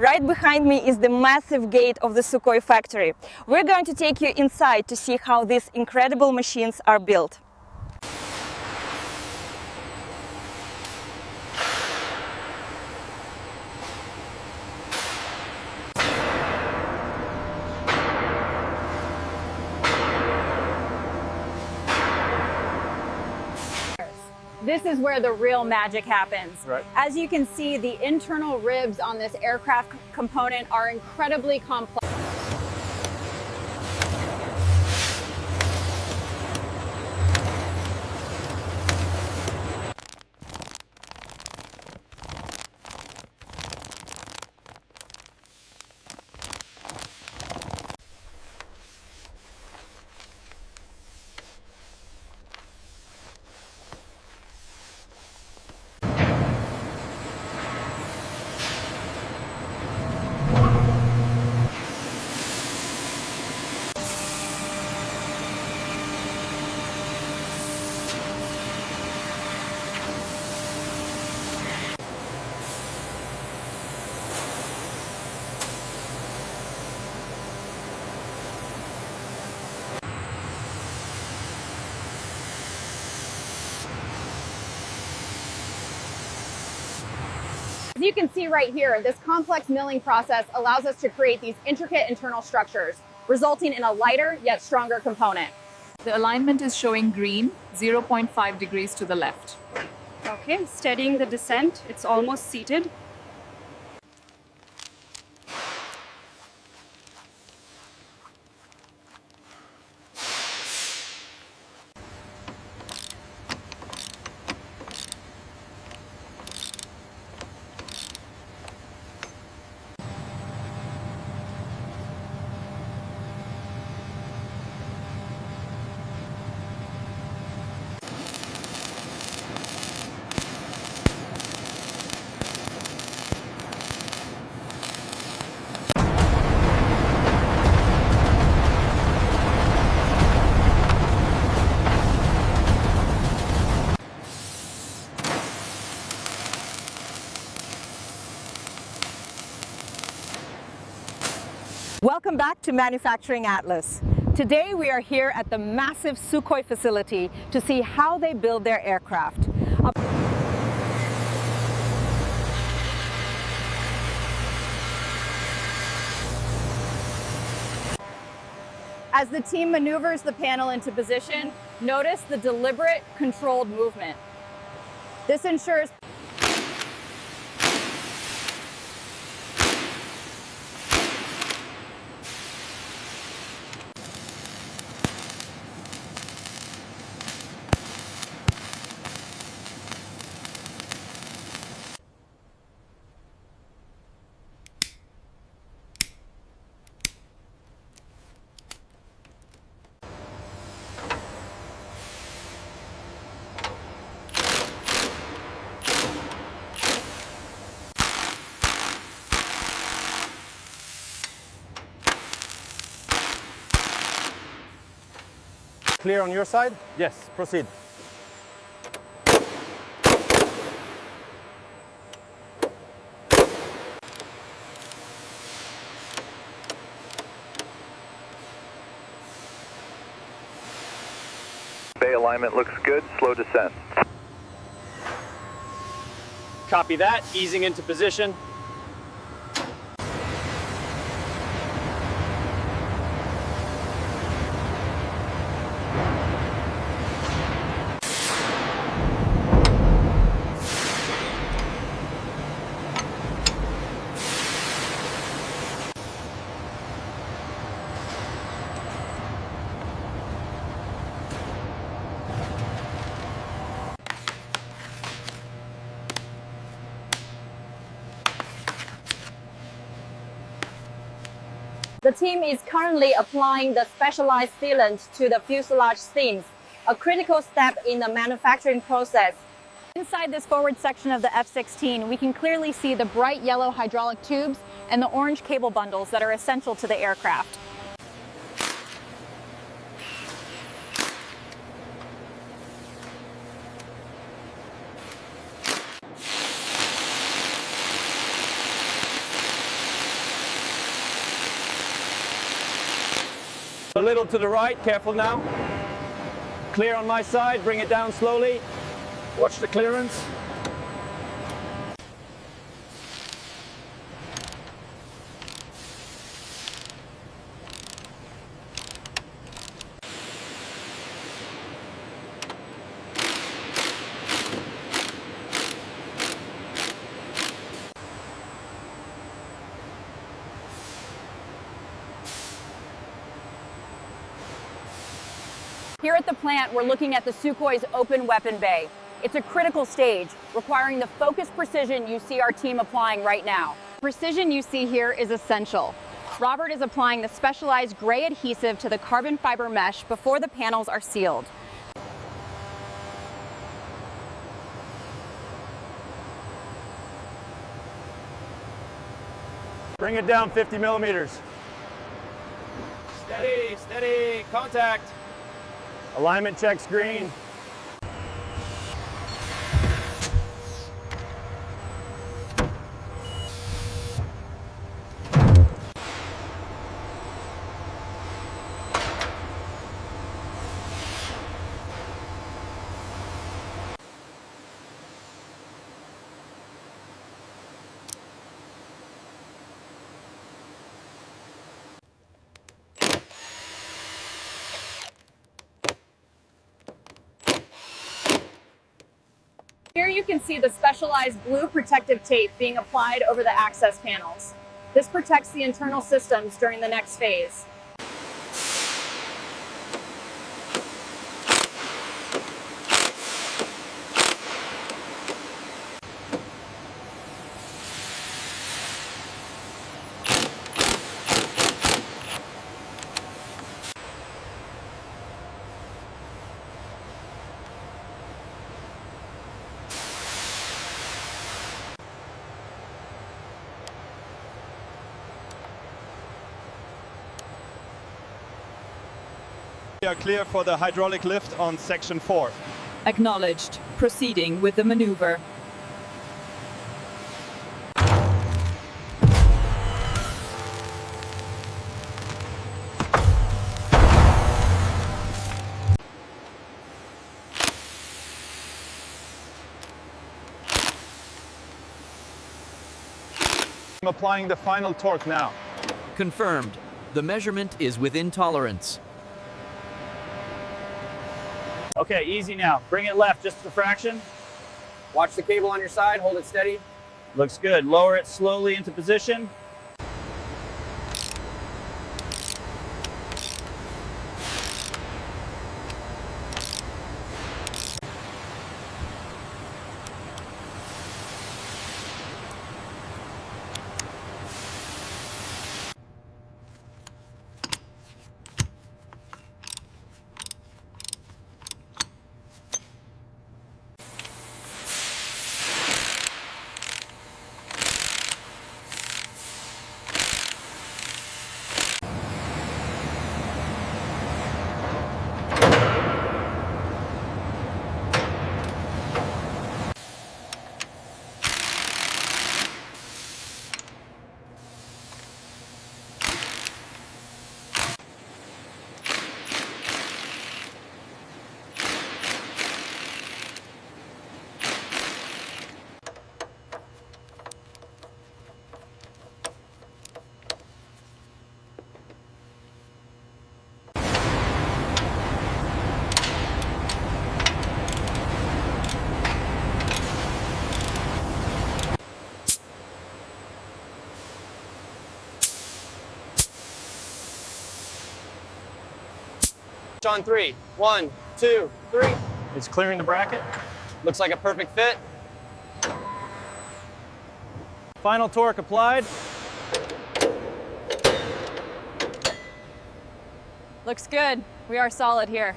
Right behind me is the massive gate of the Sukhoi factory. We're going to take you inside to see how these incredible machines are built. This is where the real magic happens. Right. As you can see, the internal ribs on this aircraft component are incredibly complex. As you can see right here, this complex milling process allows us to create these intricate internal structures, resulting in a lighter yet stronger component. The alignment is showing green, 0.5 degrees to the left. Okay, steadying the descent. It's almost seated. Welcome back to Manufacturing Atlas. Today we are here at the massive Sukhoi facility to see how they build their aircraft. As the team maneuvers the panel into position, notice the deliberate, controlled movement. This ensures Clear on your side? Yes, proceed. Bay alignment looks good, slow descent. Copy that, easing into position. the team is currently applying the specialized sealant to the fuselage seams, a critical step in the manufacturing process. Inside this forward section of the F-16, we can clearly see the bright yellow hydraulic tubes and the orange cable bundles that are essential to the aircraft. little to the right, careful now. Clear on my side, bring it down slowly. Watch the clearance. Here at the plant, we're looking at the Sukhoi's open weapon bay. It's a critical stage, requiring the focused precision you see our team applying right now. Precision you see here is essential. Robert is applying the specialized gray adhesive to the carbon fiber mesh before the panels are sealed. Bring it down 50 millimeters. Steady, steady, contact. Alignment checks green. Here you can see the specialized blue protective tape being applied over the access panels. This protects the internal systems during the next phase. We are clear for the hydraulic lift on section 4. Acknowledged. Proceeding with the maneuver. I'm applying the final torque now. Confirmed. The measurement is within tolerance. Okay, easy now. Bring it left just a fraction. Watch the cable on your side, hold it steady. Looks good. Lower it slowly into position. On 3. 1, 2, 3. It's clearing the bracket. Looks like a perfect fit. Final torque applied. Looks good. We are solid here.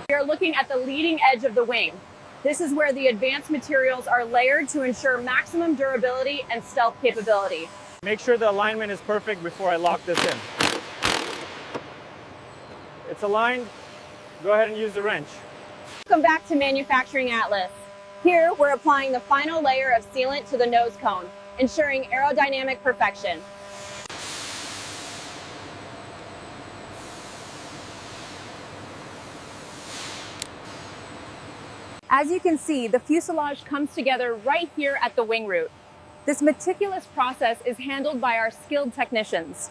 We are looking at the leading edge of the wing. This is where the advanced materials are layered to ensure maximum durability and stealth capability. Make sure the alignment is perfect before I lock this in. It's aligned. Go ahead and use the wrench. Welcome back to Manufacturing Atlas. Here, we're applying the final layer of sealant to the nose cone, ensuring aerodynamic perfection. As you can see, the fuselage comes together right here at the wing root. This meticulous process is handled by our skilled technicians.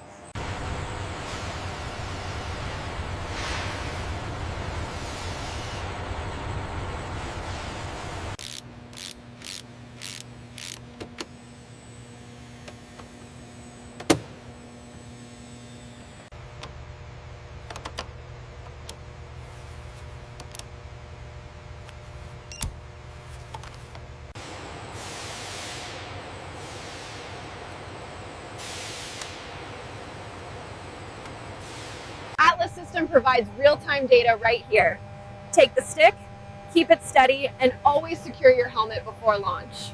Atlas system provides real-time data right here. Take the stick, keep it steady, and always secure your helmet before launch.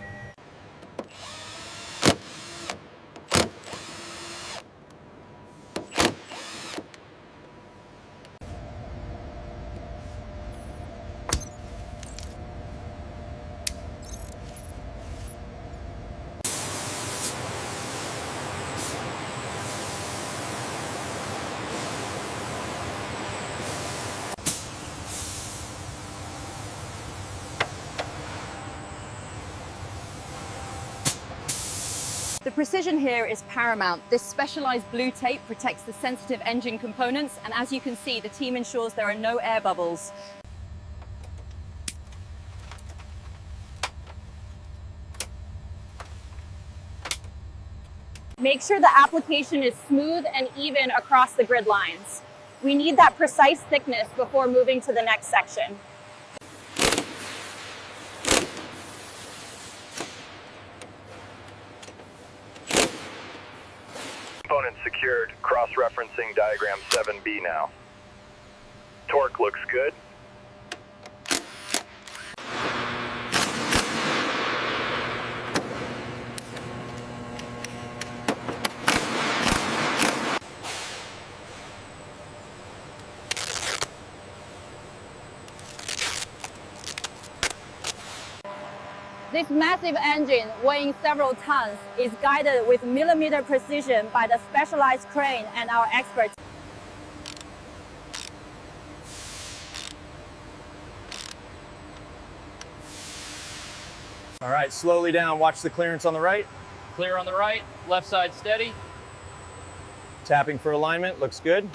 The precision here is paramount. This specialized blue tape protects the sensitive engine components, and as you can see, the team ensures there are no air bubbles. Make sure the application is smooth and even across the grid lines. We need that precise thickness before moving to the next section. Components secured. Cross-referencing diagram 7B now. Torque looks good. This massive engine, weighing several tons, is guided with millimeter precision by the specialized crane and our experts. All right, slowly down. Watch the clearance on the right. Clear on the right, left side steady. Tapping for alignment, looks good.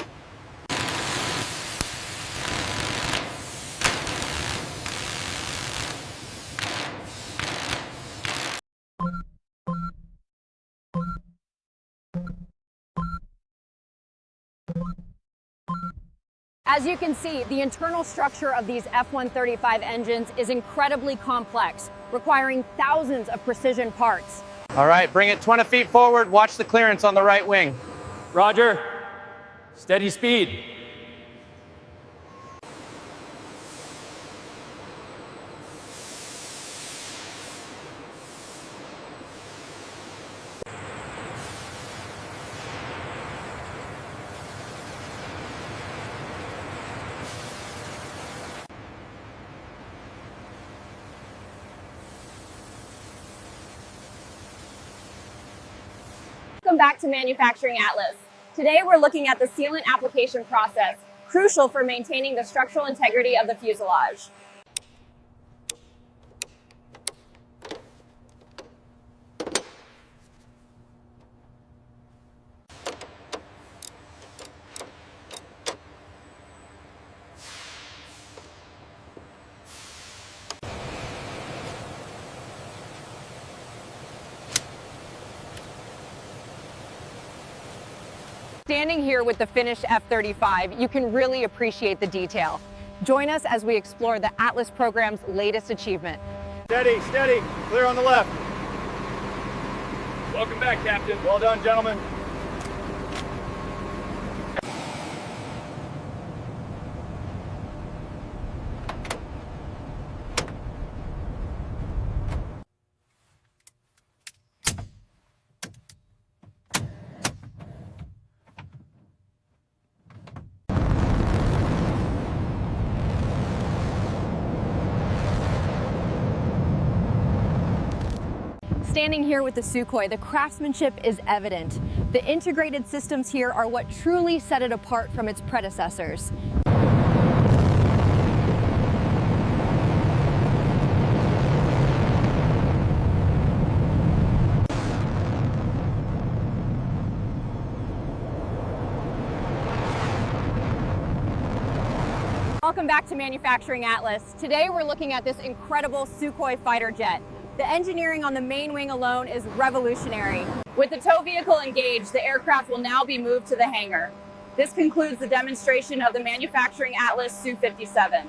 As you can see, the internal structure of these F-135 engines is incredibly complex, requiring thousands of precision parts. All right, bring it 20 feet forward. Watch the clearance on the right wing. Roger. Steady speed. Welcome back to Manufacturing Atlas. Today we're looking at the sealant application process, crucial for maintaining the structural integrity of the fuselage. Standing here with the finished F-35, you can really appreciate the detail. Join us as we explore the Atlas program's latest achievement. Steady, steady. Clear on the left. Welcome back, Captain. Well done, gentlemen. Standing here with the Sukhoi, the craftsmanship is evident. The integrated systems here are what truly set it apart from its predecessors. Welcome back to Manufacturing Atlas. Today we're looking at this incredible Sukhoi fighter jet. The engineering on the main wing alone is revolutionary. With the tow vehicle engaged, the aircraft will now be moved to the hangar. This concludes the demonstration of the Manufacturing Atlas Su-57.